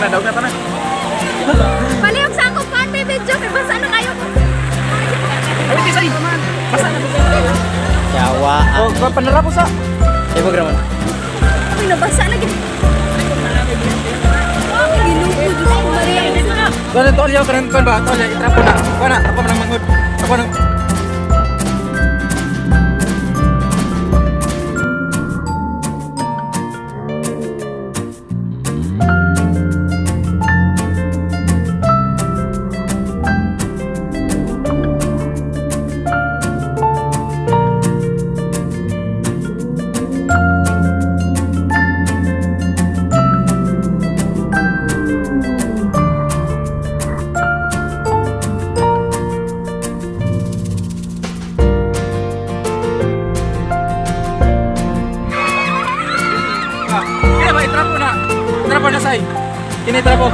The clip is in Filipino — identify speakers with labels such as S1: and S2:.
S1: Daog na tanah.
S2: Palihog sa akong pan, may video. Kaya basa na kayo.
S1: Ay, di say. Basa na.
S3: Jawa.
S1: Oh, panara ko sa.
S3: Ibu graman.
S2: Uy, nabasa na gini. Ginuko, Diyos ko, Maria.
S1: Doon tol yaw keren kon ba? Tol ya itrapo na. Ako na, ako nang mangud. Ako nang Trapo na say. Kini trapo.